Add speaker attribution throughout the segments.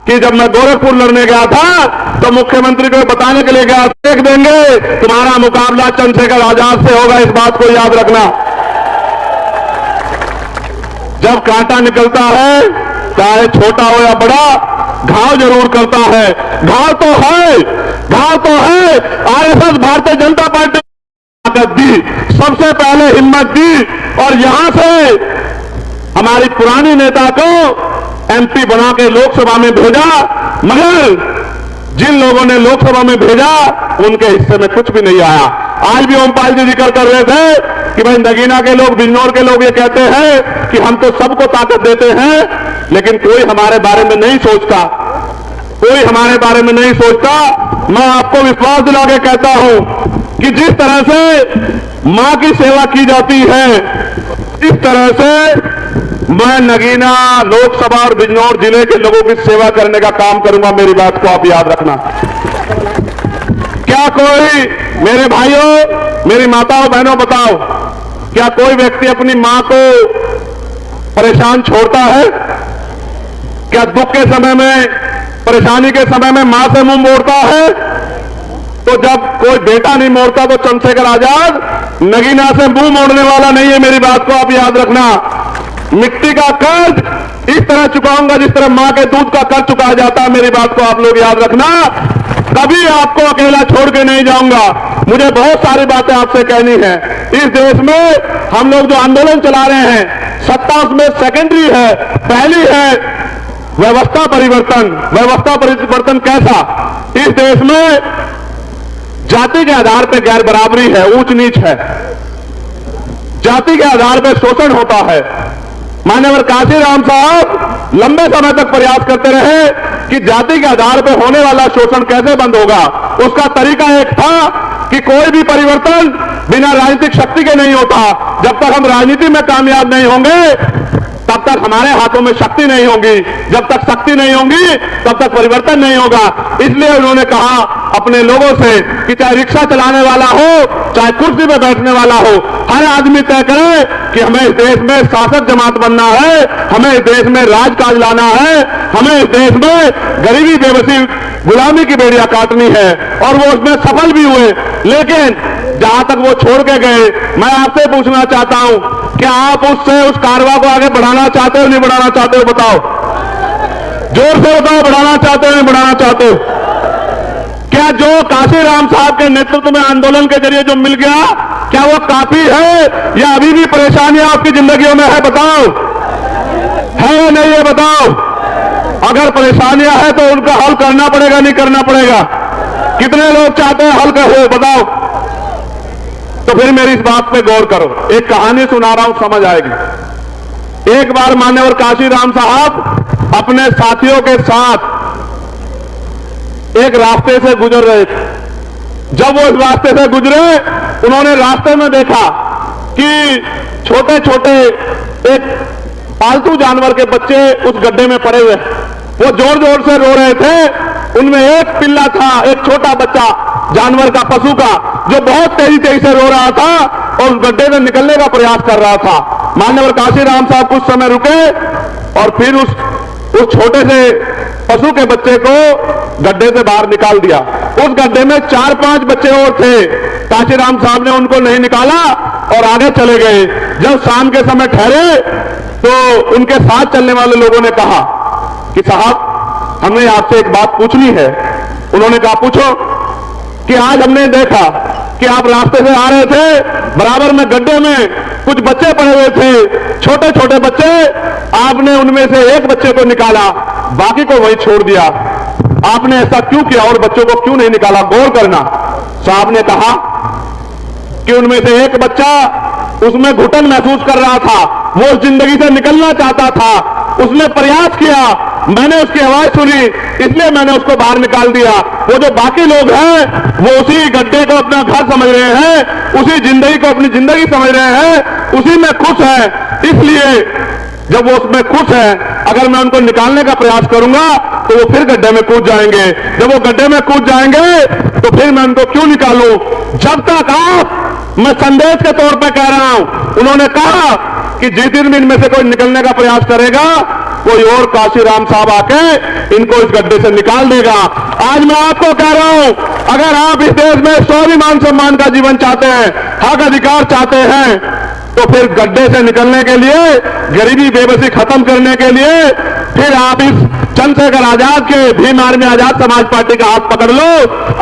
Speaker 1: कि जब मैं गोरखपुर लड़ने गया था तो मुख्यमंत्री को बताने के लिए गया, देख देंगे तुम्हारा मुकाबला चंद्रशेखर आजाद से होगा, इस बात को याद रखना। जब कांटा निकलता है, चाहे छोटा हो या बड़ा, घाव जरूर करता है। घाव तो है, घाव तो है। आरएसएस भारतीय जनता पार्टी ताकत दी, सबसे पहले हिम्मत दी और यहां से हमारी पुरानी नेता को एमपी बना के लोकसभा में भेजा, मगर जिन लोगों ने लोकसभा में भेजा उनके हिस्से में कुछ भी नहीं आया। आज भी ओमपाल जी जिक्र कर रहे थे कि भाई नगीना के लोग, बिजनौर के लोग ये कहते हैं कि हम तो सबको ताकत देते हैं, लेकिन कोई हमारे बारे में नहीं सोचता, कोई हमारे बारे में नहीं सोचता। मैं आपको विश्वास दिला के कहता हूं कि जिस तरह से मां की सेवा की जाती है, इस तरह से मैं नगीना, लोकसभा और बिजनौर जिले के लोगों की सेवा करने का काम करूंगा। मेरी बात को आप याद रखना। क्या कोई, मेरे भाइयों, मेरी माताओं बहनों, बताओ, क्या कोई व्यक्ति अपनी मां को परेशान छोड़ता है? क्या दुख के समय में, परेशानी के समय में मां से मुंह मोड़ता है? तो जब कोई बेटा नहीं मोड़ता तो चंद्रशेखर आजाद नगीना से मुंह मोड़ने वाला नहीं है। मेरी बात को आप याद रखना। मिट्टी का कर्ज इस तरह चुकाऊंगा जिस तरह मां के दूध का कर्ज चुकाया जाता है। मेरी बात को आप लोग याद रखना। कभी आपको अकेला छोड़ के नहीं जाऊंगा। मुझे बहुत सारी बातें आपसे कहनी है। इस देश में हम लोग जो आंदोलन चला रहे हैं, सत्ता उसमें सेकेंडरी है, पहली है व्यवस्था परिवर्तन। व्यवस्था परिवर्तन कैसा? इस देश में जाति के आधार पर गैर बराबरी है, ऊंच नीच है, जाति के आधार पर शोषण होता है। मान्यवर काशीराम साहब लंबे समय तक प्रयास करते रहे कि जाति के आधार पर होने वाला शोषण कैसे बंद होगा। उसका तरीका एक था कि कोई भी परिवर्तन बिना राजनीतिक शक्ति के नहीं होता। जब तक हम राजनीति में कामयाब नहीं होंगे तब तक हमारे हाथों में शक्ति नहीं होगी। जब तक शक्ति नहीं होगी तब तक परिवर्तन नहीं होगा। इसलिए उन्होंने कहा अपने लोगों से कि चाहे रिक्शा चलाने वाला हो, चाहे कुर्सी पर बैठने वाला हो, हर आदमी तय करे कि हमें इस देश में शासक जमात बनना है, हमें इस देश में राजकाज लाना है, हमें इस देश में गरीबी, बेबसी, गुलामी की बेड़ियां काटनी है। और वो उसमें सफल भी हुए। लेकिन जहां तक वो छोड़ के गए, मैं आपसे पूछना चाहता हूं, क्या आप उससे उस कारवा को आगे बढ़ाना चाहते हो, नहीं बढ़ाना चाहते हो? बताओ, जोर से बताओ, बढ़ाना चाहते हो, नहीं बढ़ाना चाहते हो? क्या जो काशीराम साहब के नेतृत्व में आंदोलन के जरिए जो मिल गया, क्या वो काफी है या अभी भी परेशानियां आपकी जिंदगियों में है? बताओ, है या नहीं है? बताओ। अगर परेशानियां है तो उनका हल करना पड़ेगा, नहीं करना पड़ेगा? कितने लोग चाहते हैं हल हो? बताओ। तो फिर मेरी इस बात पे गौर करो। एक कहानी सुना रहा हूं, समझ आएगी। एक बार मान्यवर काशीराम साहब अपने साथियों के साथ एक रास्ते से गुजर रहे थे। जब वो इस रास्ते से गुजरे, उन्होंने रास्ते में देखा कि छोटे छोटे एक पालतू जानवर के बच्चे उस गड्ढे में पड़े हुए। वो जोर जोर से रो रहे थे। उनमें एक पिल्ला था, एक छोटा बच्चा जानवर का, पशु का, जो बहुत तेजी तेजी से रो रहा था और उस गड्ढे से निकलने का प्रयास कर रहा था। मान्यवर काशीराम साहब कुछ समय रुके और फिर उस छोटे से पशु के बच्चे को गड्ढे से बाहर निकाल दिया। उस गड्ढे में 4-5 बच्चे और थे। काशीराम साहब ने उनको नहीं निकाला और आगे चले गए। जब शाम के समय ठहरे तो उनके साथ चलने वाले लोगों ने कहा कि साहब, हमने आपसे एक बात पूछनी है। उन्होंने कहा, पूछो। कि आज हमने देखा कि आप रास्ते से आ रहे थे, बराबर में गड्ढे में कुछ बच्चे पड़े हुए थे, छोटे छोटे बच्चे। आपने उनमें से एक बच्चे को निकाला, बाकी को वहीं छोड़ दिया। आपने ऐसा क्यों किया और बच्चों को क्यों नहीं निकाला? गौर करना। साहब ने कहा कि उनमें से एक बच्चा उसमें घुटन महसूस कर रहा था, वो उस जिंदगी से निकलना चाहता था, उसने प्रयास किया, मैंने उसकी आवाज सुनी, इसलिए मैंने उसको बाहर निकाल दिया। वो जो बाकी लोग हैं वो उसी गड्ढे को अपना घर समझ रहे हैं, उसी जिंदगी को अपनी जिंदगी समझ रहे हैं, उसी में खुश हैं। इसलिए जब वो उसमें खुश है, अगर मैं उनको निकालने का प्रयास करूंगा तो वो फिर गड्ढे में कूद जाएंगे। जब वो गड्ढे में कूद जाएंगे तो फिर मैं उनको क्यों निकालूं? जब तक आप, मैं संदेश के तौर पे कह रहा हूं, उन्होंने कहा कि जिस दिन भी इनमें से कोई निकलने का प्रयास करेगा कोई और काशीराम साहब आके इनको इस गड्ढे से निकाल देगा। आज मैं आपको कह रहा हूं, अगर आप इस देश में स्वाभिमान सम्मान का जीवन चाहते हैं, हक अधिकार चाहते हैं, तो फिर गड्ढे से निकलने के लिए, गरीबी बेबसी खत्म करने के लिए फिर आप इस चंद्रशेखर आजाद के भीम आर्मी आजाद समाज पार्टी का हाथ पकड़ लो।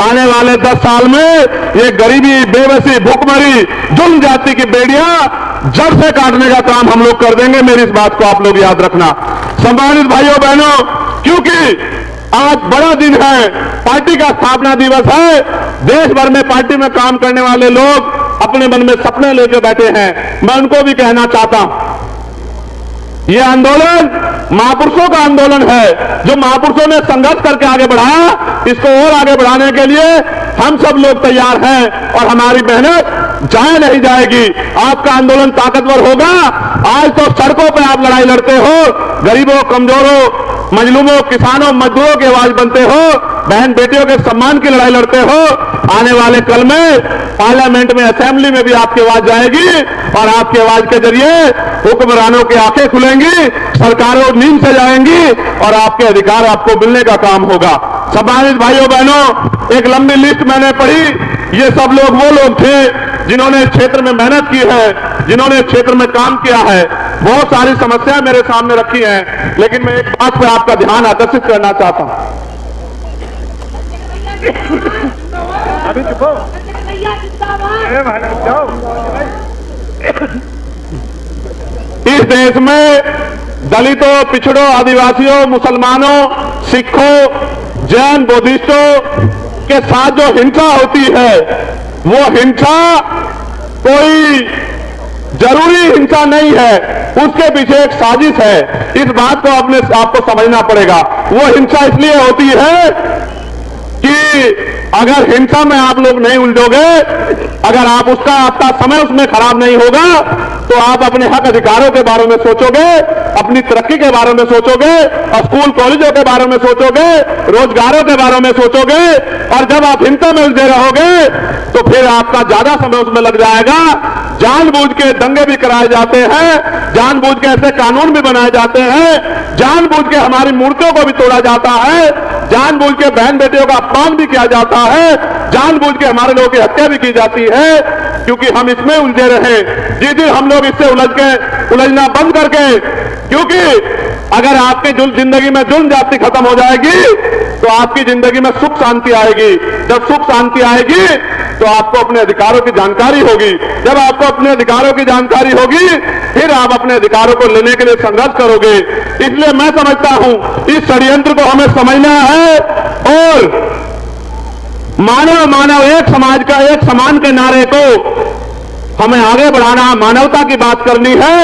Speaker 1: आने वाले 10 साल में ये गरीबी बेबसी भूखमरी जुल्म जाति की बेड़ियां जड़ से काटने का काम हम लोग कर देंगे। मेरी इस बात को आप लोग याद रखना। सम्मानित भाइयों बहनों, क्योंकि आज बड़ा दिन है, पार्टी का स्थापना दिवस है, देश भर में पार्टी में काम करने वाले लोग अपने मन में सपने लेकर बैठे हैं। मैं उनको भी कहना चाहता हूं, यह आंदोलन महापुरुषों का आंदोलन है, जो महापुरुषों ने संघर्ष करके आगे बढ़ाया, इसको और आगे बढ़ाने के लिए हम सब लोग तैयार हैं और हमारी मेहनत जाए नहीं जाएगी। आपका आंदोलन ताकतवर होगा। आज तो सड़कों पर आप लड़ाई लड़ते हो, गरीबों, कमजोरों, मजलूमों, किसानों, मजदूरों की आवाज बनते हो, बहन बेटियों के सम्मान की लड़ाई लड़ते हो। आने वाले कल में पार्लियामेंट में, असेंबली में भी आपकी आवाज जाएगी और आपकी आवाज के जरिए हुक्मरानों की आंखें खुलेंगी, सरकारों नींद से जाएंगी और आपके अधिकार आपको मिलने का काम होगा। सम्मानित भाइयों बहनों, एक लंबी लिस्ट मैंने पढ़ी। ये सब लोग वो लोग थे जिन्होंने इस क्षेत्र में मेहनत की है, जिन्होंने इस क्षेत्र में काम किया है। बहुत सारी समस्याएं मेरे सामने रखी हैं, लेकिन मैं एक बात पर आपका ध्यान आकर्षित करना चाहता हूं।
Speaker 2: अभी चुप हो।
Speaker 1: इस देश में दलितों, पिछड़ों, आदिवासियों, मुसलमानों, सिखों, जैन, बुद्धिस्टों के साथ जो हिंसा होती है, वो हिंसा कोई जरूरी हिंसा नहीं है, उसके पीछे एक साजिश है। इस बात को आपको समझना पड़ेगा। वो हिंसा इसलिए होती है कि अगर हिंसा में आप लोग नहीं उलझोगे, अगर आपका समय उसमें खराब नहीं होगा, तो आप अपने हक अधिकारों के बारे में सोचोगे, अपनी तरक्की के बारे में सोचोगे, स्कूल कॉलेजों के बारे में सोचोगे, रोजगारों के बारे में सोचोगे। और जब आप हिंसा में उलझे रहोगे तो फिर आपका ज्यादा समय उसमें लग जाएगा। जानबूझ के दंगे भी कराए जाते हैं, जानबूझ के ऐसे कानून भी बनाए जाते हैं, जानबूझ के हमारी मूर्तियों को भी तोड़ा जाता है, जानबूझ के बहन बेटियों का अपमान भी किया जाता है, जानबूझ के हमारे लोगों की हत्या भी की जाती है, क्योंकि हम इसमें उलझे रहे। जिस दिन हम लोग इससे उलझना बंद करके, क्योंकि अगर आपकी जिंदगी में जुल्म जाति खत्म हो जाएगी तो आपकी जिंदगी में सुख शांति आएगी। जब सुख शांति आएगी तो आपको अपने अधिकारों की जानकारी होगी। जब आपको अपने अधिकारों की जानकारी होगी, फिर आप अपने अधिकारों को लेने के लिए संघर्ष करोगे। इसलिए मैं समझता हूं इस षड्यंत्र को हमें समझना है और मानव मानव एक समाज का एक समान के नारे को हमें आगे बढ़ाना, मानवता की बात करनी है।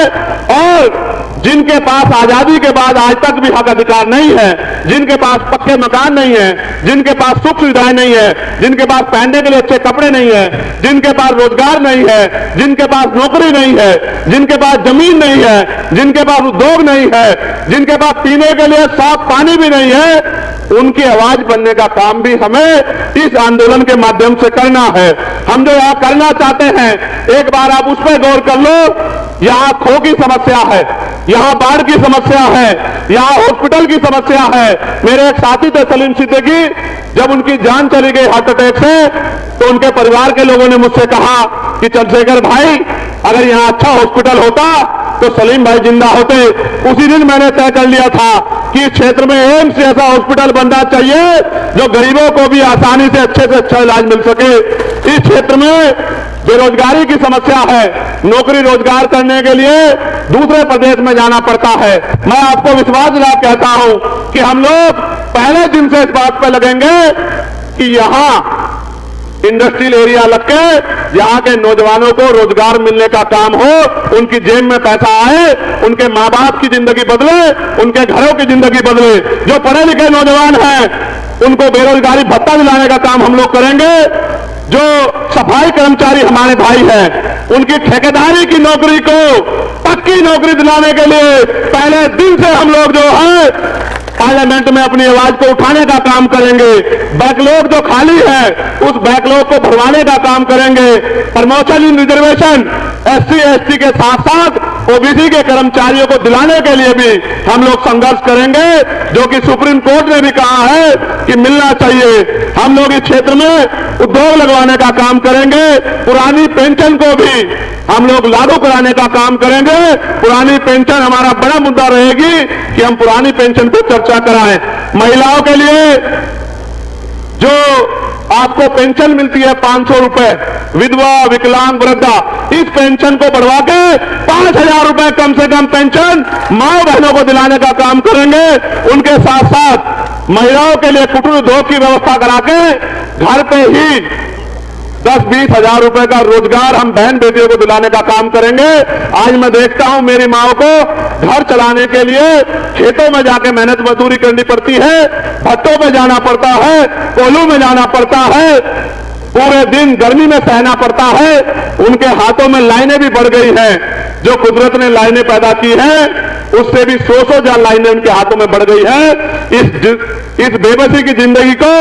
Speaker 1: और जिनके पास आजादी के बाद आज तक भी हक अधिकार नहीं है, जिनके पास पक्के मकान नहीं है, जिनके पास सुख सुविधाएं नहीं है, जिनके पास पहनने के लिए अच्छे कपड़े नहीं है, जिनके पास रोजगार नहीं है, जिनके पास नौकरी नहीं है, जिनके पास जमीन नहीं है, जिनके पास उद्योग नहीं है, जिनके पास पीने के लिए साफ पानी भी नहीं है, उनकी आवाज बनने का काम भी हमें इस आंदोलन के माध्यम से करना है। हम जो यहां करना चाहते हैं, एक बार आप उस पर गौर कर लो। यहां खो की समस्या है, यहां बाढ़ की समस्या है, यहां हॉस्पिटल की समस्या है। मेरे एक साथी थे सलीम सिद्दीकी, जब उनकी जान चली गई हार्ट अटैक से, तो उनके परिवार के लोगों ने मुझसे कहा कि चंद्रशेखर भाई, अगर यहां अच्छा हॉस्पिटल होता तो सलीम भाई जिंदा होते। उसी दिन मैंने तय कर लिया था कि इस क्षेत्र में एम्स जैसा हॉस्पिटल बनना चाहिए, जो गरीबों को भी आसानी से अच्छा इलाज मिल सके। इस क्षेत्र में बेरोजगारी की समस्या है, नौकरी रोजगार करने के लिए दूसरे प्रदेश में जाना पड़ता है। मैं आपको विश्वास दिला कहता हूं कि हम लोग पहले दिन से इस बात पर लगेंगे कि यहां इंडस्ट्रियल एरिया लग के यहां के नौजवानों को रोजगार मिलने का काम हो, उनकी जेब में पैसा आए, उनके मां बाप की जिंदगी बदले, उनके घरों की जिंदगी बदले। जो पढ़े लिखे नौजवान हैं उनको बेरोजगारी भत्ता दिलाने का काम हम लोग करेंगे। जो सफाई कर्मचारी हमारे भाई हैं, उनकी ठेकेदारी की नौकरी को पक्की नौकरी दिलाने के लिए पहले दिन से हम लोग जो है पार्लियामेंट में अपनी आवाज को उठाने का काम करेंगे। बैकलॉग जो खाली है उस बैकलॉग को भरवाने का काम करेंगे। प्रमोशन इन रिजर्वेशन SC ST के साथ साथ OBC के कर्मचारियों को दिलाने के लिए भी हम लोग संघर्ष करेंगे, जो कि सुप्रीम कोर्ट ने भी कहा है कि मिलना चाहिए। हम लोग इस क्षेत्र में उद्योग लगवाने का काम करेंगे। पुरानी पेंशन को भी हम लोग लागू कराने का काम करेंगे। पुरानी पेंशन हमारा बड़ा मुद्दा रहेगी कि हम पुरानी पेंशन पर चर्चा कराएं। महिलाओं के लिए जो आपको पेंशन मिलती है 500 रुपए, विधवा विकलांग वृद्धा, इस पेंशन को बढ़वा के 5,000 रुपए कम से कम पेंशन मां बहनों को दिलाने का काम करेंगे। उनके साथ साथ महिलाओं के लिए कुटीर उद्योग की व्यवस्था करा के घर पे ही 10-20 हजार रुपए का रोजगार हम बहन बेटियों को दिलाने का काम करेंगे। आज मैं देखता हूं मेरी माओ को घर चलाने के लिए खेतों में जाके मेहनत मजदूरी करनी पड़ती है, भट्टों में जाना पड़ता है, कोल्हू में जाना पड़ता है, पूरे दिन गर्मी में सहना पड़ता है। उनके हाथों में लाइनें भी बढ़ गई हैं। जो कुदरत ने लाइनें पैदा की हैं उससे भी 100 लाइनें उनके हाथों में बढ़ गई है। इस बेबसी की जिंदगी को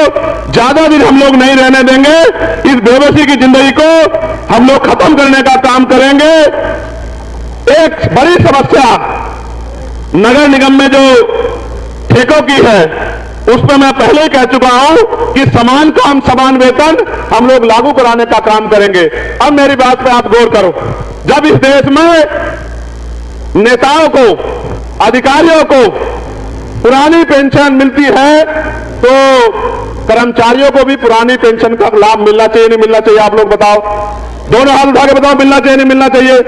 Speaker 1: ज्यादा दिन हम लोग नहीं रहने देंगे। इस बेबसी की जिंदगी को हम लोग खत्म करने का काम करेंगे। एक बड़ी समस्या नगर निगम में जो ठेकों की है उस पर मैं पहले ही कह चुका हूं कि समान काम समान वेतन हम लोग लागू कराने का काम करेंगे। अब मेरी बात पे आप गौर करो। जब इस देश में नेताओं को, अधिकारियों को पुरानी पेंशन मिलती है तो कर्मचारियों को भी पुरानी पेंशन का लाभ मिलना चाहिए, नहीं मिलना चाहिए? आप लोग बताओ, दोनों हाथ उठा के बताओ, मिलना चाहिए नहीं मिलना चाहिए?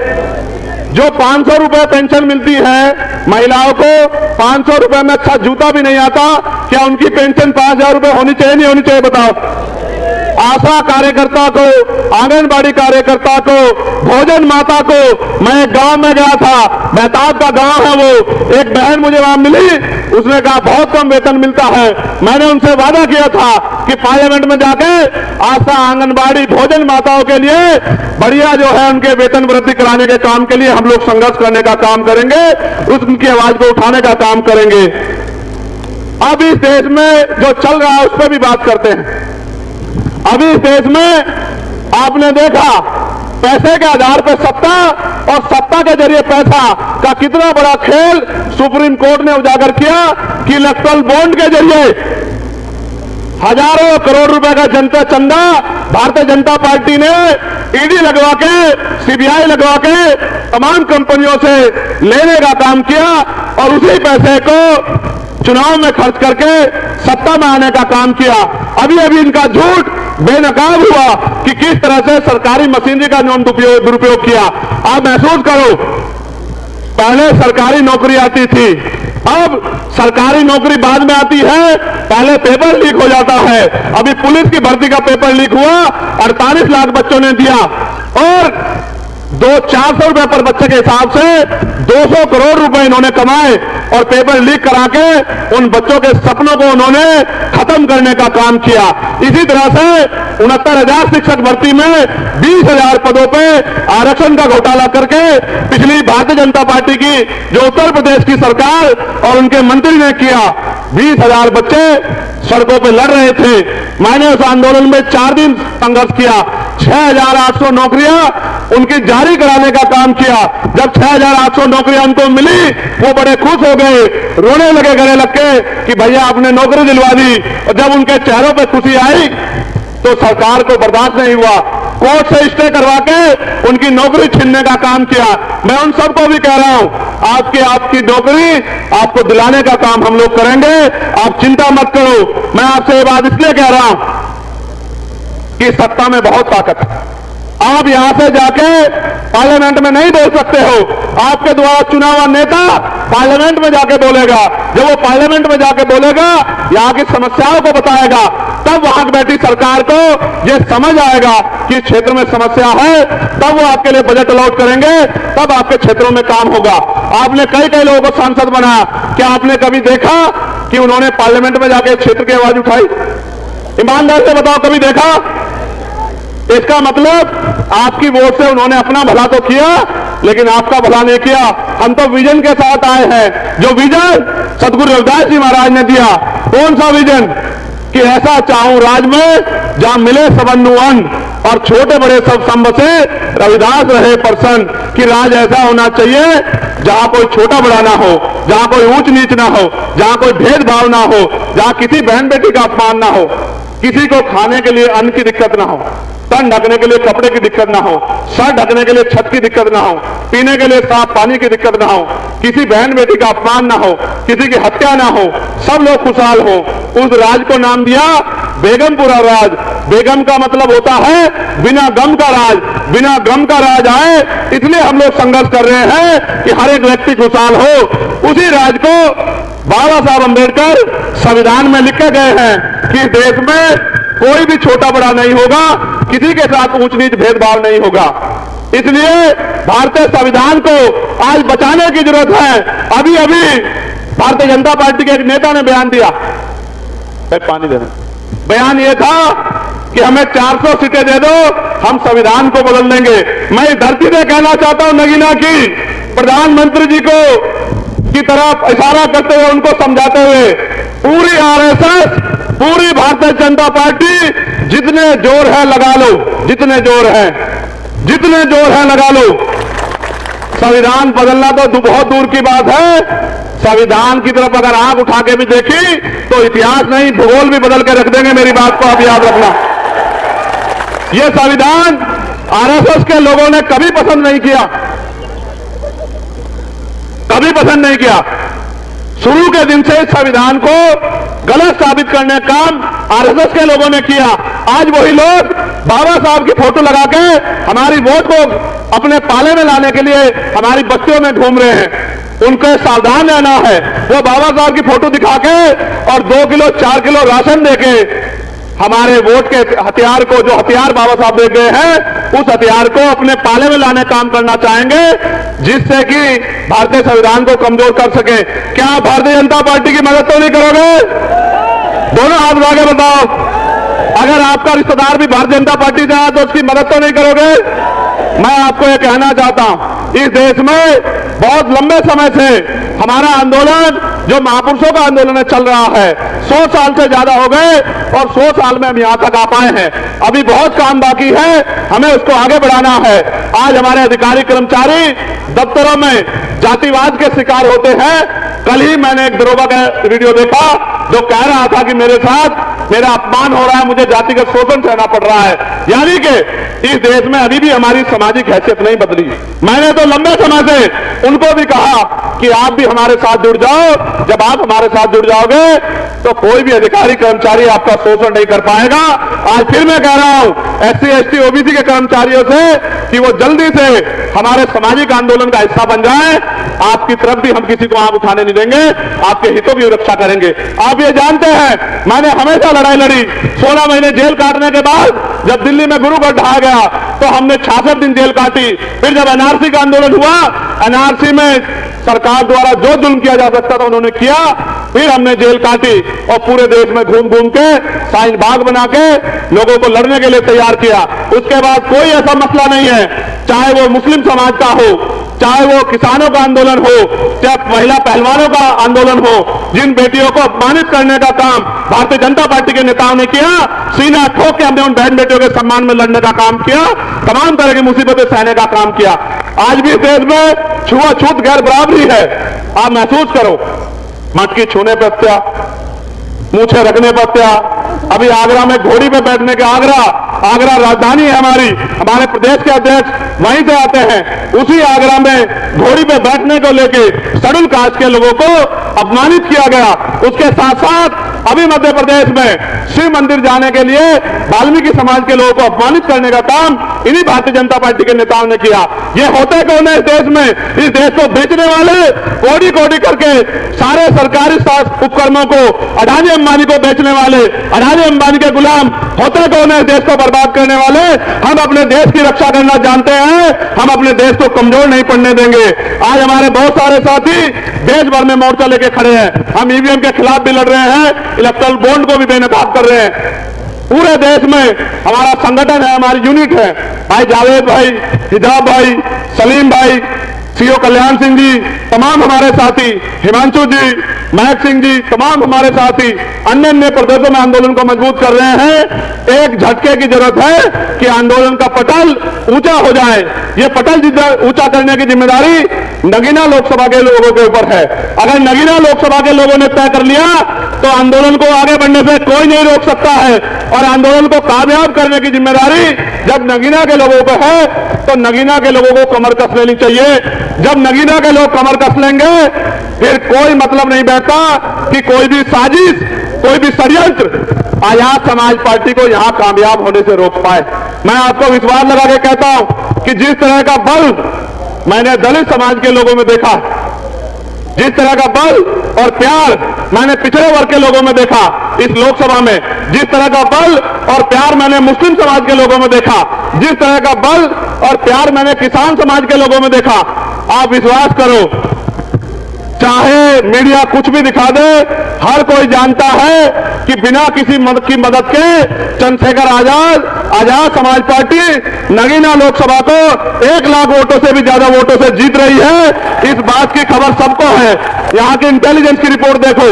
Speaker 1: जो 500 रुपए पेंशन मिलती है महिलाओं को, 500 रुपए में अच्छा जूता भी नहीं आता, क्या उनकी पेंशन 5,000 रुपए होनी चाहिए नहीं होनी चाहिए? बताओ। आशा कार्यकर्ता को, आंगनबाड़ी कार्यकर्ता को, भोजन माता को, मैं गांव में गया था, मेहताब का गांव है वो, एक बहन मुझे वहां मिली, उसने कहा बहुत कम वेतन मिलता है। मैंने उनसे वादा किया था कि पार्लियामेंट में जाके आशा, आंगनबाड़ी, भोजन माताओं के लिए बढ़िया जो है उनके वेतन वृद्धि कराने के काम के लिए हम लोग संघर्ष करने का काम करेंगे, उनकी आवाज को उठाने का काम करेंगे। अब इस देश में जो चल रहा है उस पर भी बात करते हैं। अभी इस देश में आपने देखा पैसे के आधार पर सत्ता और सत्ता के जरिए पैसा का कितना बड़ा खेल सुप्रीम कोर्ट ने उजागर किया कि इलेक्टोरल बॉन्ड के जरिए हजारों करोड़ रुपए का जनता चंदा भारतीय जनता पार्टी ने ईडी लगवा के, सीबीआई लगवा के तमाम कंपनियों से लेने का काम किया और उसी पैसे को चुनाव में खर्च करके सत्ता में आने का काम किया। अभी अभी इनका झूठ बेनकाब हुआ कि किस तरह से सरकारी मशीनरी का दुरुपयोग किया। आप महसूस करो, पहले सरकारी नौकरी आती थी, अब सरकारी नौकरी बाद में आती है, पहले पेपर लीक हो जाता है। अभी पुलिस की भर्ती का पेपर लीक हुआ, 48 लाख बच्चों ने दिया और 400 रुपए पर बच्चे के हिसाब से 200 करोड़ रुपए इन्होंने कमाए और पेपर लीक करा के उन बच्चों के सपनों को उन्होंने खत्म करने का काम किया। इसी तरह से 69,000 शिक्षक भर्ती में 20,000 पदों पे आरक्षण का घोटाला करके पिछली भारतीय जनता पार्टी की जो उत्तर प्रदेश की सरकार और उनके मंत्री ने किया, 20,000 बच्चे सड़कों पे लड़ रहे थे। मैंने उस आंदोलन में 4 दिन संघर्ष किया, 6,800 नौकरियां उनकी जारी कराने का काम किया। जब 6,800 नौकरियां उनको मिली वो बड़े खुश हो गए, रोने लगे गले लग के कि भैया आपने नौकरी दिलवा दी। और जब उनके चेहरों पे खुशी आई तो सरकार को बर्दाश्त नहीं हुआ, कोर्ट से स्टे करवा के उनकी नौकरी छीनने का काम किया। मैं उन सबको भी कह रहा हूं, आपकी नौकरी आपको दिलाने का काम हम लोग करेंगे, आप चिंता मत करो। मैं आपसे ये बात इसलिए कह रहा हूं कि सत्ता में बहुत ताकत है। आप यहां से जाके पार्लियामेंट में नहीं बोल सकते हो, आपके द्वारा चुना हुआ नेता पार्लियामेंट में जाके बोलेगा। जब वो पार्लियामेंट में जाके बोलेगा, यहां की समस्याओं को बताएगा, तब वहां बैठी सरकार को ये समझ आएगा कि क्षेत्र में समस्या है, तब वो आपके लिए बजट अलॉट करेंगे, तब आपके क्षेत्रों में काम होगा। आपने कई लोगों को सांसद बनाया, क्या आपने कभी देखा कि उन्होंने पार्लियामेंट में जाके क्षेत्र की आवाज उठाई? ईमानदार से बताओ, कभी देखा? इसका मतलब आपकी वोट से उन्होंने अपना भला तो किया, लेकिन आपका भला नहीं किया। हम तो विजन के साथ आए हैं, जो विजन सदगुरु रविदास जी महाराज ने दिया। कौन सा विजन? कि ऐसा चाहूं राज में जहां मिले सबन्नु अन्न और छोटे बड़े सब संब से रविदास रहे प्रसन्न। कि राज ऐसा होना चाहिए जहां कोई छोटा बड़ा ना हो, जहां कोई ऊंच नीच ना हो, जहां कोई भेदभाव ना हो, जहां किसी बहन बेटी का अपमान ना हो, किसी को खाने के लिए अन्न की दिक्कत ना हो, तन ढकने के लिए कपड़े की दिक्कत ना हो, सर ढकने के लिए छत की दिक्कत ना हो, पीने के लिए साफ पानी की दिक्कत ना हो, किसी बहन बेटी का अपमान ना हो, किसी की हत्या ना हो, सब लोग खुशहाल हो। उस राज को नाम दिया बेगमपुरा राज। बेगम का मतलब होता है बिना गम का राज। बिना गम का राज आए, इसलिए हम लोग संघर्ष कर रहे हैं कि हर एक व्यक्ति खुशहाल हो। उसी राज को बाबा साहब अंबेडकर संविधान में लिख के गए हैं कि देश में कोई भी छोटा बड़ा नहीं होगा, किसी के साथ ऊंच नीच भेदभाव नहीं होगा। इसलिए भारतीय संविधान को आज बचाने की जरूरत है। अभी अभी भारतीय जनता पार्टी के एक नेता ने बयान दिया, पानी देना, बयान यह था कि हमें 400 सीटें दे दो, हम संविधान को बदल देंगे। मैं इस धरती से कहना चाहता हूं नगीना की प्रधानमंत्री जी को की तरफ इशारा करते हुए, उनको समझाते हुए, पूरी आरएसएस, पूरी भारतीय जनता पार्टी जितने जोर है लगा लो, जितने जोर है, जितने जोर है लगा लो। संविधान बदलना तो बहुत दूर की बात है। संविधान की तरफ अगर आंख उठा के भी देखी तो इतिहास नहीं, भूगोल भी बदल के रख देंगे। मेरी बात को आप याद रखना। यह संविधान आरएसएस के लोगों ने कभी पसंद नहीं किया, कभी पसंद नहीं किया। शुरू के दिन से इस संविधान को गलत साबित करने का काम आरएसएस के लोगों ने किया। आज वही लोग बाबा साहब की फोटो लगा के हमारी वोट को अपने पाले में लाने के लिए हमारी बस्तियों में घूम रहे हैं। उनको सावधान रहना है। वो बाबा साहब की फोटो दिखा के और 2 किलो 4 किलो राशन देके हमारे वोट के हथियार को, जो हथियार बाबा साहब दे गए हैं, उस हथियार को अपने पाले में लाने काम करना चाहेंगे, जिससे कि भारतीय संविधान को कमजोर कर सके। क्या आप भारतीय जनता पार्टी की मदद तो नहीं करोगे? दोनों हाथ उठा के बताओ। अगर आपका रिश्तेदार भी भारतीय जनता पार्टी से आया तो उसकी मदद तो नहीं करोगे? मैं आपको यह कहना चाहता हूं, इस देश में बहुत लंबे समय से हमारा आंदोलन, जो महापुरुषों का आंदोलन चल रहा है, 100 साल से ज्यादा हो गए और 100 साल में हम यहां तक आ पाए हैं। अभी बहुत काम बाकी है, हमें उसको आगे बढ़ाना है। आज हमारे अधिकारी कर्मचारी दफ्तरों में जातिवाद के शिकार होते हैं। कल ही मैंने एक दरोगा का वीडियो देखा जो कह रहा था कि मेरे साथ मेरा अपमान हो रहा है, मुझे जातिगत शोषण सहना पड़ रहा है। यानी कि इस देश में अभी भी हमारी सामाजिक हैसियत नहीं बदली। मैंने तो लंबे समय से उनको भी कहा कि आप भी हमारे साथ जुड़ जाओ। जब आप हमारे साथ जुड़ जाओगे तो कोई भी अधिकारी कर्मचारी आपका शोषण नहीं कर पाएगा। आज फिर मैं कह रहा हूं SC ST OBC के कर्मचारियों से कि वो जल्दी से हमारे सामाजिक आंदोलन का हिस्सा बन जाए। आपकी तरफ भी हम किसी को आंख उठाने नहीं देंगे, आपके हितों की रक्षा करेंगे। आप ये जानते हैं मैंने हमेशा लड़ाई लड़ी। 16 महीने जेल काटने के बाद जब दिल्ली में गुरुगढ़ ढहा गया तो हमने 66 दिन जेल काटी। फिर जब NRC का आंदोलन हुआ, NRC में सरकार द्वारा जो जुल्म किया जा सकता था उन्होंने किया। फिर हमने जेल काटी और पूरे देश में घूम घूम के शाहीन बाग बना के लोगों को लड़ने के लिए तैयार किया। उसके बाद कोई ऐसा मसला नहीं है, चाहे वो मुस्लिम समाज का हो, चाहे वो किसानों का आंदोलन हो, चाहे महिला पहलवानों का आंदोलन हो, जिन बेटियों को अपमानित करने का काम भारतीय जनता पार्टी के नेताओं ने किया, सीना ठोक के हमने उन बहन बेटियों के सम्मान में लड़ने का काम किया, तमाम तरह की मुसीबतें सहने का काम किया। आज भी देश में छुआछूत गैर बराबरी है। आप महसूस करो, मटकी छूने पर हत्या, मूछे रखने पर हत्या। अभी आगरा में घोड़ी पे बैठने के, आगरा राजधानी है हमारी, हमारे प्रदेश के अध्यक्ष वहीं से आते हैं। उसी आगरा में घोड़ी पे बैठने को लेके शेड्यूल कास्ट के लोगों को अपमानित किया गया। उसके साथ साथ अभी मध्य प्रदेश में शिव मंदिर जाने के लिए वाल्मीकि समाज के लोगों को अपमानित करने का काम इन्हीं भारतीय जनता पार्टी के नेताओं ने किया। ये होते कौन है इस देश में? इस देश को बेचने वाले, कोड़ी कोड़ी करके सारे सरकारी उपकरणों को अडानी अंबानी को बेचने वाले, अडानी अंबानी के गुलाम होते कौन है? देश को बर्बाद करने वाले। हम अपने देश की रक्षा करना जानते हैं, हम अपने देश को कमजोर नहीं पड़ने देंगे। आज हमारे बहुत सारे साथी देश भर में मोर्चा लेके खड़े हैं। हम ईवीएम के खिलाफ भी लड़ रहे हैं, इलेक्ट्रल बॉन्ड को भी बेनकाब कर रहे हैं। पूरे देश में हमारा संगठन है, हमारी यूनिट है। भाई जावेद भाई, हिजाब भाई, सलीम भाई, सीओ कल्याण सिंह जी, तमाम हमारे साथी, हिमांशु जी, महक सिंह जी, तमाम हमारे साथी अन्य अन्य प्रदेशों में आंदोलन को मजबूत कर रहे हैं। एक झटके की जरूरत है कि आंदोलन का पटल ऊंचा हो जाए। ये पटल ऊंचा करने की जिम्मेदारी नगीना लोकसभा के लोगों के ऊपर है। अगर नगीना लोकसभा के लोगों ने तय कर लिया तो आंदोलन को आगे बढ़ने से कोई नहीं रोक सकता है। और आंदोलन को कामयाब करने की जिम्मेदारी जब नगीना के लोगों पर है तो नगीना के लोगों को कमर कस लेनी चाहिए। जब नगीना के लोग कमर कस लेंगे फिर कोई मतलब नहीं बैठता कि कोई भी साजिश, कोई भी षड्यंत्र आजाद समाज पार्टी को यहां कामयाब होने से रोक पाए। मैं आपको विश्वास लगा के कहता हूं कि जिस तरह का बल मैंने दलित समाज के लोगों में देखा, जिस तरह का बल और प्यार मैंने पिछड़े वर्ग के लोगों में देखा इस लोकसभा में, जिस तरह का बल और प्यार मैंने मुस्लिम समाज के लोगों में देखा, जिस तरह का बल और प्यार मैंने किसान समाज के लोगों में देखा, आप विश्वास करो, चाहे मीडिया कुछ भी दिखा दे, हर कोई जानता है कि बिना किसी की मदद के चंद्रशेखर आजाद समाज पार्टी नगीना लोकसभा को 1 लाख वोटों से भी ज्यादा वोटों से जीत रही है। इस बात की खबर सबको है। यहां की इंटेलिजेंस की रिपोर्ट देखो,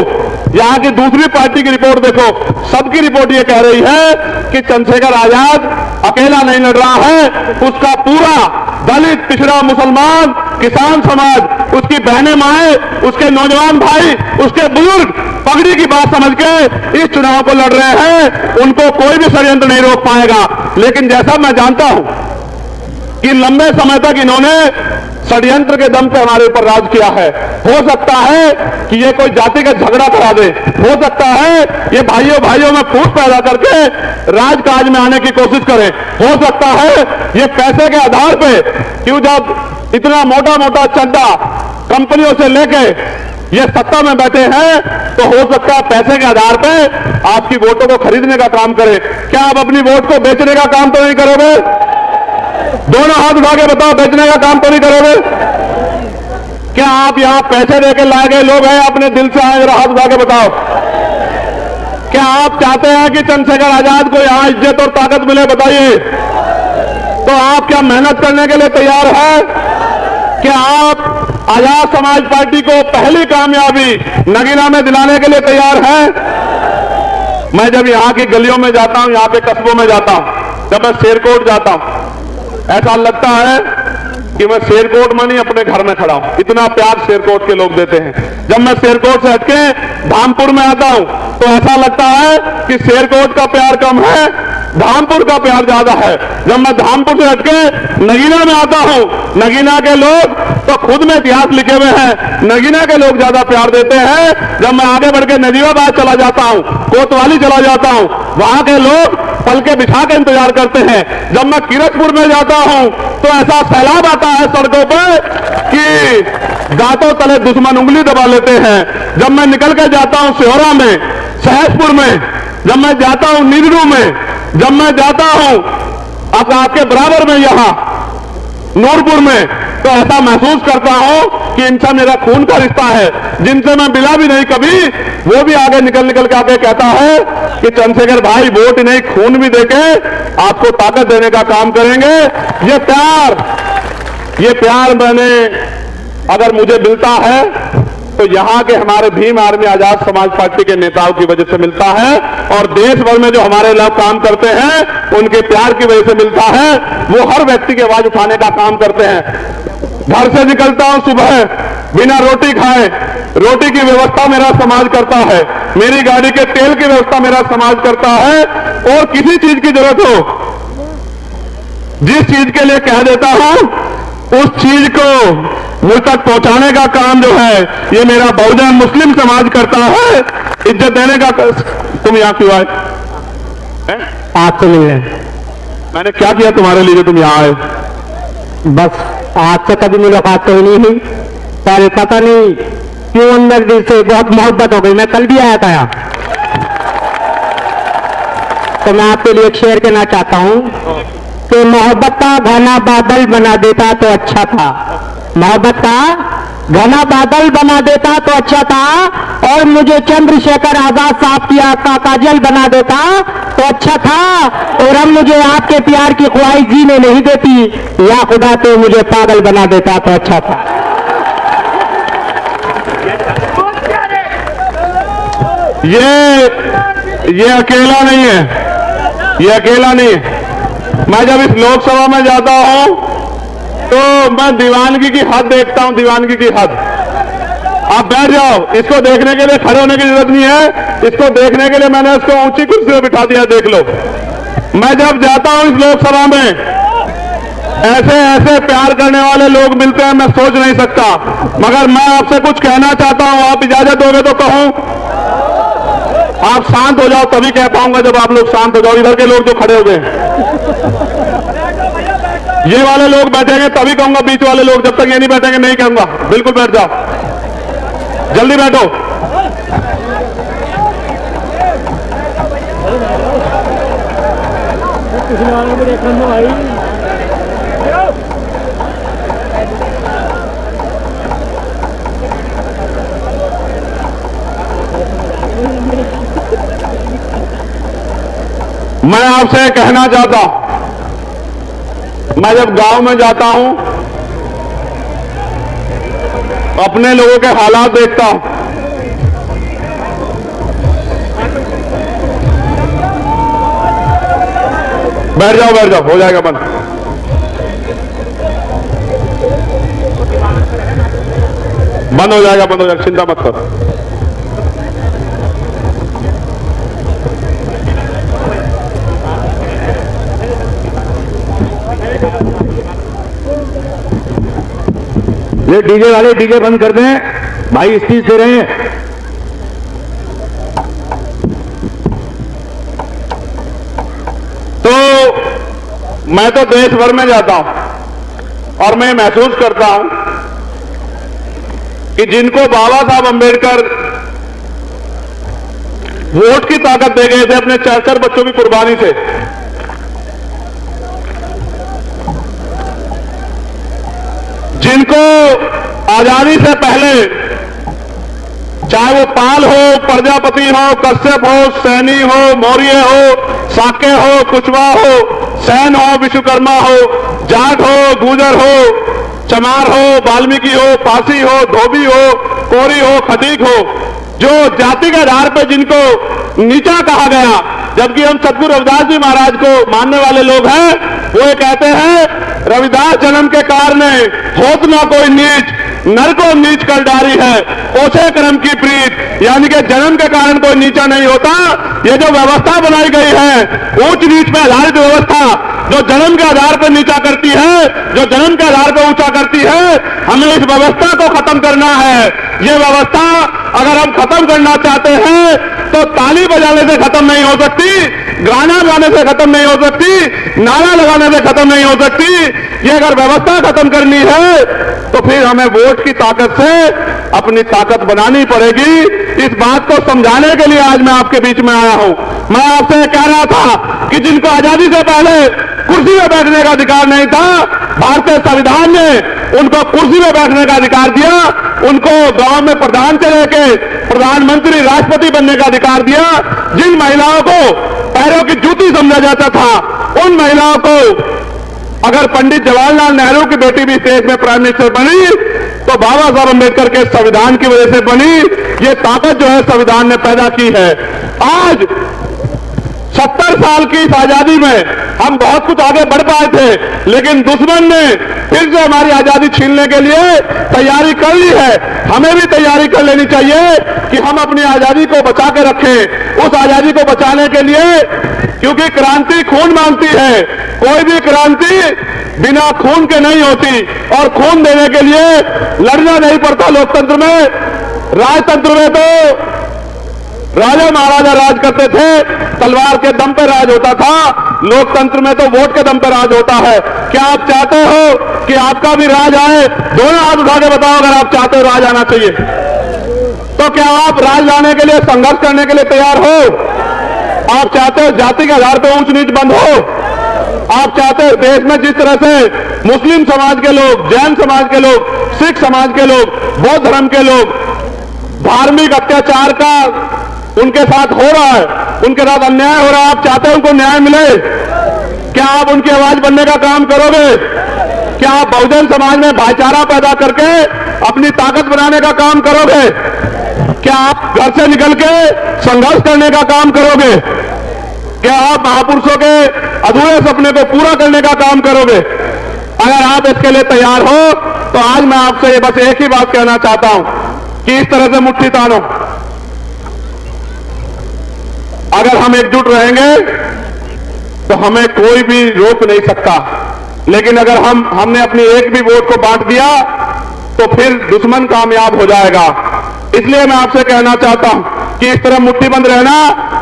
Speaker 1: यहां की दूसरी पार्टी की रिपोर्ट देखो, सबकी रिपोर्ट ये कह रही है कि चंद्रशेखर आजाद अकेला नहीं लड़ रहा है, उसका पूरा दलित, पिछड़ा, मुसलमान, किसान समाज, उसकी बहनें माएं, उसके नौजवान भाई, उसके बुजुर्ग पगड़ी की बात समझ के इस चुनाव को लड़ रहे हैं। उनको कोई भी षड्यंत्र नहीं रोक पाएगा। लेकिन जैसा मैं जानता हूं कि लंबे समय तक इन्होंने षड्यंत्र के दम पे हमारे ऊपर राज किया है। हो सकता है कि ये कोई जाति का झगड़ा करा दे, हो सकता है ये भाइयों भाइयों में फूट पैदा करके राजकाज में आने की कोशिश करें, हो सकता है ये पैसे के आधार पे, क्यों जब इतना मोटा मोटा चड्डा कंपनियों से लेके ये सत्ता में बैठे हैं तो हो सकता है पैसे के आधार पे आपकी वोटों को खरीदने का काम करें। क्या आप अपनी वोट को बेचने का काम तो नहीं करोगे? दोनों हाथ उठा के बताओ, बेचने का काम तो नहीं करोगे? क्या आप यहां पैसे देके लाए गए लोग हैं, अपने दिल से आए? हाथ उठा के बताओ। क्या आप चाहते हैं कि चंद्रशेखर आजाद को यहां इज्जत और ताकत मिले? बताइए। तो आप क्या मेहनत करने के लिए तैयार हैं? क्या आप आजाद समाज पार्टी को पहली कामयाबी नगीना में दिलाने के लिए तैयार हैं? मैं जब यहां की गलियों में जाता हूं, यहां पे कस्बों में जाता हूं, जब मैं शेरकोट जाता हूं, ऐसा लगता है कि मैं शेरकोट में नहीं अपने घर में खड़ा हूं। इतना प्यार शेरकोट के लोग देते हैं। जब मैं शेरकोट से हटके धामपुर में आता हूं तो ऐसा लगता है कि शेरकोट का प्यार कम है, धामपुर का प्यार ज्यादा है। जब मैं धामपुर से हटके नगीना में आता हूं, नगीना के लोग तो खुद में इतिहास लिखे हुए हैं, नगीना के लोग ज्यादा प्यार देते हैं। जब मैं आगे बढ़ के नजीबाबाद चला जाता हूं, कोतवाली चला जाता हूं, वहां के लोग पल के बिछा के इंतजार करते हैं। जब मैं किरतपुर में जाता हूं तो ऐसा सैलाब आता है सड़कों पर कि दांतों तले दुश्मन उंगली दबा लेते हैं। जब मैं निकल के जाता हूं सिहोरा में, सहसपुर में, जब मैं जाता हूं निगरू में, जब मैं जाता हूं अब आपके बराबर में यहां नूरपुर में, तो ऐसा महसूस करता हूं कि इनसे मेरा खून का रिश्ता है। जिनसे मैं मिला भी नहीं कभी, वो भी आगे निकल के आके कहता है कि चंद्रशेखर भाई वोट नहीं खून भी देके आपको ताकत देने का काम करेंगे। ये प्यार मैंने अगर मुझे मिलता है तो यहां के हमारे भीम आर्मी आजाद समाज पार्टी के नेताओं की वजह से मिलता है, और देश भर में जो हमारे लोग काम करते हैं उनके प्यार की वजह से मिलता है। वो हर व्यक्ति की आवाज उठाने का काम करते हैं। घर से निकलता हूं सुबह बिना रोटी खाए, रोटी की व्यवस्था मेरा समाज करता है, मेरी गाड़ी के तेल की व्यवस्था मेरा समाज करता है, और किसी चीज की जरूरत हो, जिस चीज के लिए कह देता हूं उस चीज को मुझ तक पहुंचाने का काम जो है ये मेरा बहुजन मुस्लिम समाज करता है। इज्जत देने का तुम यहां क्यों आए?
Speaker 3: आपसे मिलने।
Speaker 1: मैंने क्या किया तुम्हारे लिए जो तुम यहां आए?
Speaker 3: बस आपसे कभी मुलाकात तो ही नहीं हुई, पर पता नहीं क्यों अंदर दिल से बहुत मोहब्बत हो गई। मैं कल भी आया था यहाँ, तो मैं आपके लिए एक शेयर कहना चाहता हूँ कि मोहब्बत का घना बादल बना देता तो अच्छा था, मोहब्बत का घना बादल बना देता तो अच्छा था, और मुझे चंद्रशेखर आजाद साहब की आंख का काजल बना देता तो अच्छा था, और अब मुझे आपके प्यार की ख्वाहिश जीने नहीं देती, या खुदा तो मुझे पागल बना देता तो अच्छा था।
Speaker 1: ये अकेला नहीं है, ये अकेला नहीं है। मैं जब इस लोकसभा में जाता हूं तो मैं दीवानगी की हद देखता हूं, दीवानगी की हद। आप बैठ जाओ, इसको देखने के लिए खड़े होने की जरूरत नहीं है, इसको देखने के लिए मैंने इसको ऊंची कुर्सी में बिठा दिया, देख लो। मैं जब जाता हूं इस लोकसभा में, ऐसे ऐसे प्यार करने वाले लोग मिलते हैं, मैं सोच नहीं सकता। मगर मैं आपसे कुछ कहना चाहता हूं, आप इजाजत दोगे तो कहूं? आप शांत हो जाओ तभी कह पाऊंगा, जब आप लोग शांत हो जाओ। इधर के लोग जो खड़े हो गए, ये वाले लोग बैठेंगे तभी कहूंगा, बीच वाले लोग जब तक ये नहीं बैठेंगे नहीं कहूंगा। बिल्कुल बैठ जाओ, जल्दी बैठो। मैं आपसे कहना चाहता हूं, मैं जब गांव में जाता हूं, अपने लोगों के हालात देखता हूं, बैठ जाओ, हो जाएगा बंद। बंद हो जाएगा, चिंता मत करो।
Speaker 2: ये डीजे वाले डीजे बंद कर दें भाई, स्पीच दे रहे हैं।
Speaker 1: तो मैं तो देश भर में जाता हूं और मैं महसूस करता हूं कि जिनको बाबा साहब अंबेडकर वोट की ताकत दे गए थे अपने 4 बच्चों की कुर्बानी से, जिनको आजादी से पहले, चाहे वो पाल हो, प्रजापति हो, कश्यप हो, सैनी हो, मौर्य हो, साके हो, कुशवाहा हो, सैन हो, विश्वकर्मा हो, जाट हो, गुर्जर हो, चमार हो, वाल्मीकि हो, पासी हो, धोबी हो, कोरी हो, खटीक हो, जो जाति के आधार पर जिनको नीचा कहा गया, जबकि हम सतगुरु रविदास जी महाराज को मानने वाले लोग हैं, वो ये कहते हैं रविदास जन्म के कारण होत ना कोई नीच, नर को नीच कर डारी है, ओछे कर्म की प्रीत, यानी कि जन्म के कारण कोई नीचा नहीं होता। ये जो व्यवस्था बनाई गई है ऊंच नीच पे आधारित व्यवस्था, जो जन्म के आधार पर नीचा करती है, जो जन्म के आधार पर ऊंचा करती है, हमें इस व्यवस्था को खत्म करना है। ये व्यवस्था अगर हम खत्म करना चाहते हैं तो ताली बजाने से खत्म नहीं हो सकती, गाना गाने से खत्म नहीं हो सकती, नारा लगाने से खत्म नहीं हो सकती। ये अगर व्यवस्था खत्म करनी है तो फिर हमें वोट की ताकत से अपनी ताकत बनानी पड़ेगी। इस बात को समझाने के लिए आज मैं आपके बीच में आया हूं। मैं आपसे कह रहा था कि जिनको आजादी से पहले कुर्सी में बैठने का अधिकार नहीं था, भारतीय संविधान ने उनको कुर्सी में बैठने का अधिकार दिया, उनको गांव में प्रधान से लेके प्रधानमंत्री, राष्ट्रपति बनने का अधिकार दिया। जिन महिलाओं को पैरों की जूती समझा जाता था, उन महिलाओं को अगर पंडित जवाहरलाल नेहरू की बेटी भी देश में प्राइम मिनिस्टर बनी तो बाबा साहब अंबेडकर के संविधान की वजह से बनी। ये ताकत जो है संविधान ने पैदा की है। आज 70 साल की इस आजादी में हम बहुत कुछ आगे बढ़ पाए थे, लेकिन दुश्मन ने फिर से हमारी आजादी छीनने के लिए तैयारी कर ली है। हमें भी तैयारी कर लेनी चाहिए कि हम अपनी आजादी को बचा के रखें। उस आजादी को बचाने के लिए, क्योंकि क्रांति खून मांगती है, कोई भी क्रांति बिना खून के नहीं होती, और खून देने के लिए लड़ना नहीं पड़ता। लोकतंत्र में, राजतंत्र में तो राजा महाराजा राज करते थे, तलवार के दम पर राज होता था। लोकतंत्र में तो वोट के दम पर राज होता है। क्या आप चाहते हो कि आपका भी राज आए? दोनों हाथ उठा के बताओ अगर आप चाहते हो राज आना चाहिए। तो क्या आप राज लाने के लिए संघर्ष करने के लिए तैयार हो? आप चाहते हो जाति के आधार पर ऊंच नीच बंद हो? आप चाहते हैं देश में जिस तरह से मुस्लिम समाज के लोग, जैन समाज के लोग, सिख समाज के लोग, बौद्ध धर्म के लोग धार्मिक अत्याचार का उनके साथ हो रहा है, उनके साथ अन्याय हो रहा है, आप चाहते हैं उनको न्याय मिले? क्या आप उनकी आवाज बनने का काम करोगे? क्या आप बहुजन समाज में भाईचारा पैदा करके अपनी ताकत बनाने का काम करोगे? क्या आप घर से निकल के संघर्ष करने का काम करोगे? क्या आप महापुरुषों के अधूरे सपने को पूरा करने का काम करोगे? अगर आप इसके लिए तैयार हो तो आज मैं आपसे बस एक ही बात कहना चाहता हूं कि इस तरह से मुट्ठी तानो। अगर हम एकजुट रहेंगे तो हमें कोई भी रोक नहीं सकता, लेकिन अगर हमने अपनी एक भी वोट को बांट दिया तो फिर दुश्मन कामयाब हो जाएगा। इसलिए मैं आपसे कहना चाहता हूं कि इस तरह मुट्ठीबंद रहना।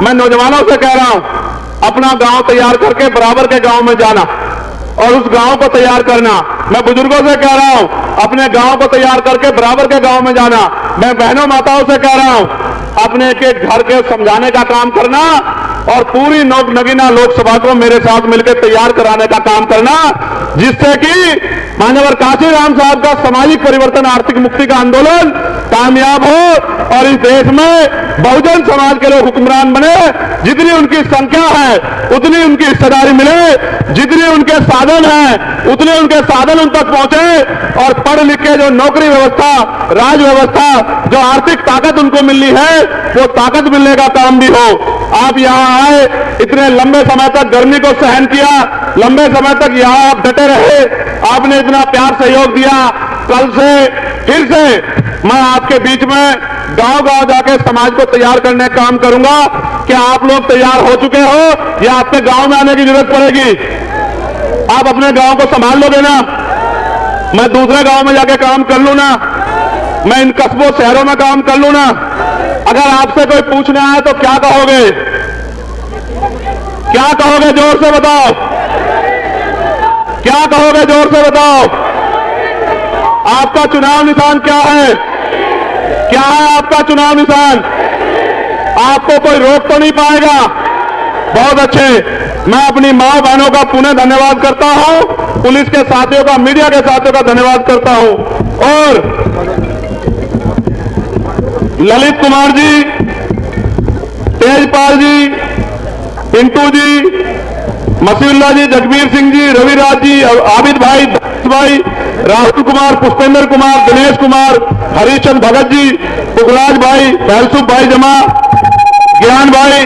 Speaker 1: मैं नौजवानों से कह रहा हूं, अपना गांव तैयार करके बराबर के गांव में जाना और उस गांव को तैयार करना। मैं बुजुर्गों से कह रहा हूं, अपने गांव को तैयार करके बराबर के गांव में जाना। मैं बहनों माताओं से कह रहा हूं, अपने के घर के समझाने का काम करना और पूरी नगीना लोकसभा को मेरे साथ मिलकर तैयार कराने का काम करना, जिससे कि मान्यवर काशीराम साहब का सामाजिक परिवर्तन, आर्थिक मुक्ति का आंदोलन कामयाब हो और इस देश में बहुजन समाज के लोग हुक्मरान बने। जितनी उनकी संख्या है उतनी उनकी हिस्सेदारी मिले, जितने उनके साधन हैं उतने उनके साधन उन तक पहुंचे और पढ़ लिख के जो नौकरी व्यवस्था, राज व्यवस्था, जो आर्थिक ताकत उनको मिलनी है वो ताकत मिलने का काम भी हो। आप यहां आए, इतने लंबे समय तक गर्मी को सहन किया, लंबे समय तक यहां आप डटे रहे, आपने इतना प्यार सहयोग दिया। कल से फिर से मैं आपके बीच में गांव-गांव जाके समाज को तैयार करने का काम करूंगा। क्या आप लोग तैयार हो चुके हो या आपके गांव में आने की जरूरत पड़ेगी? आप अपने गांव को संभाल लोगे ना? मैं दूसरे गांव में जाके काम कर लूं ना? मैं इन कस्बों शहरों में काम कर लूं ना? अगर आपसे कोई पूछने आए तो क्या कहोगे? क्या कहोगे? जोर से बताओ। क्या कहोगे? जोर से बताओ। आपका चुनाव निशान क्या है? क्या है आपका चुनाव निशान? आपको कोई रोक तो नहीं पाएगा। बहुत अच्छे। मैं अपनी मां बहनों का पुनः धन्यवाद करता हूं, पुलिस के साथियों का, मीडिया के साथियों का धन्यवाद करता हूं और ललित कुमार जी, तेजपाल जी, पिंटू जी, मसीउल्लाह जी, जगबीर सिंह जी, रविराज जी, आबिद भाई, राहुल कुमार, पुष्पेंद्र कुमार, दिनेश कुमार, हरिश्चंद्र भगत जी, पुखराज भाई, फैलसुफ भाई जमा, ज्ञान भाई,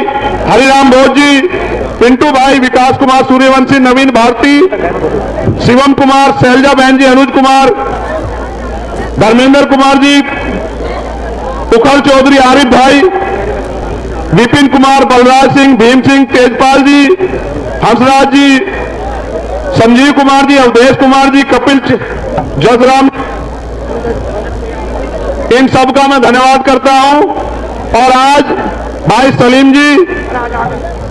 Speaker 1: हरिराम बोध जी, पिंटू भाई, विकास कुमार सूर्यवंशी, नवीन भारती, शिवम कुमार, शैलजा बहन जी, अनुज कुमार, धर्मेंद्र कुमार जी, उखल चौधरी, आरिफ भाई, विपिन कुमार, बलराज सिंह, भीम सिंह, तेजपाल जी, हंसराज जी, संजीव कुमार जी, अवधेश कुमार जी, कपिल जसराम, इन सबका मैं धन्यवाद करता हूं। और आज भाई सलीम जी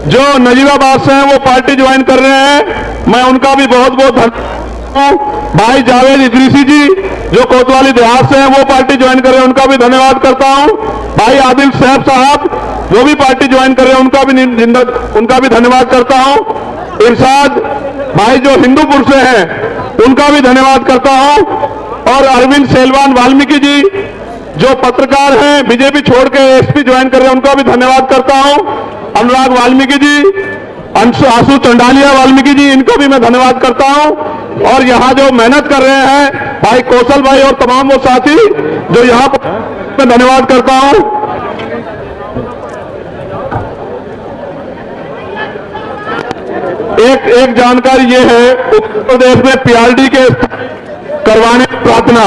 Speaker 1: जो नजीराबाद से हैं वो पार्टी ज्वाइन कर रहे हैं, मैं उनका भी बहुत बहुत धन्यवाद। भाई जावेद इदरीसी जी जो कोतवाली देहात से हैं वो पार्टी ज्वाइन कर रहे हैं, उनका भी धन्यवाद करता हूं। भाई आदिल सैफ साहब वो भी पार्टी ज्वाइन कर रहे हैं, उनका भी धन्यवाद करता हूं। इरशाद भाई जो हिंदूपुर से हैं उनका भी धन्यवाद करता हूं। और अरविंद सेलवान वाल्मीकि जी जो पत्रकार हैं, बीजेपी छोड़ के एसपी ज्वाइन कर रहे हैं, उनका भी धन्यवाद करता हूं। अनुराग वाल्मीकि जी, आशु चंडालिया वाल्मीकि जी, इनको भी मैं धन्यवाद करता हूं। और यहां जो मेहनत कर रहे हैं भाई कौशल भाई और तमाम वो साथी जो यहां पर, मैं धन्यवाद करता हूं। एक जानकारी ये है, उत्तर प्रदेश में पीआरडी के करवाने की प्रार्थना,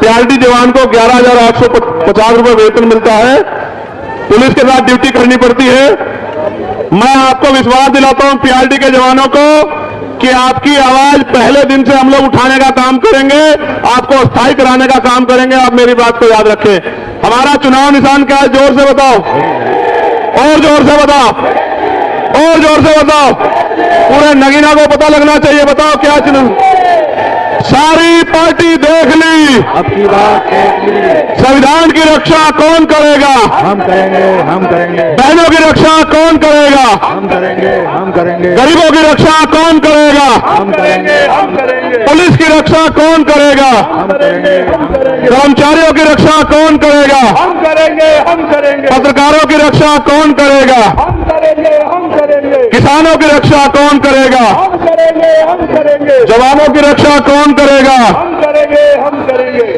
Speaker 1: पीआरडी जवान को 11,850 रुपए वेतन मिलता है, पुलिस के साथ ड्यूटी करनी पड़ती है। मैं आपको विश्वास दिलाता हूं पीआरडी के जवानों को कि आपकी आवाज पहले दिन से हम लोग उठाने का काम करेंगे, आपको स्थायी कराने का काम करेंगे। आप मेरी बात को याद रखें। हमारा चुनाव निशान क्या है? जोर से बताओ, और जोर से बताओ, और जोर से बताओ। पूरे नगीना को पता लगना चाहिए। बताओ क्या चुनाव? सारी पार्टी देख ली,
Speaker 2: अब की बात देख ली।
Speaker 1: संविधान की रक्षा कौन करेगा?
Speaker 2: हम करेंगे, हम करेंगे,
Speaker 1: बहनों की रक्षा कौन करेगा?
Speaker 2: हम करेंगे, हम करेंगे,
Speaker 1: गरीबों की रक्षा कौन करेगा?
Speaker 2: हम करेंगे, हम करेंगे,
Speaker 1: पुलिस की रक्षा कौन करेगा?
Speaker 2: हम करेंगे, हम करेंगे,
Speaker 1: कर्मचारियों की रक्षा कौन करेगा?
Speaker 2: हम करेंगे, हम करेंगे,
Speaker 1: पत्रकारों की रक्षा कौन करेगा?
Speaker 2: हम करेंगे, हम करेंगे,
Speaker 1: किसानों की रक्षा कौन करेगा?
Speaker 2: हम करेंगे, हम करेंगे,
Speaker 1: जवानों की रक्षा कौन करेगा?
Speaker 2: हम करेंगे, हम करेंगे।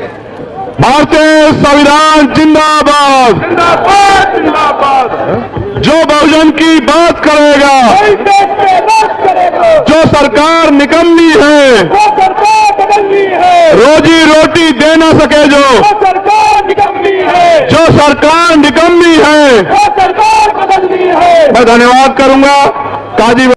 Speaker 1: भारतीय संविधान जिंदाबाद।
Speaker 2: जिंदाबाद, जिंदाबाद।
Speaker 1: जो बहुजन की बात करेगा,
Speaker 2: कोई देश पे राज करेगा,
Speaker 1: जो सरकार निकम्मी है,
Speaker 2: वो सरकार बदलनी है,
Speaker 1: रोजी रोटी दे न सके जो,
Speaker 2: वो सरकार निकम्मी है,
Speaker 1: जो सरकार निकम्मी है।
Speaker 2: वो सरकार बदलनी है।
Speaker 1: मैं धन्यवाद करूंगा काजी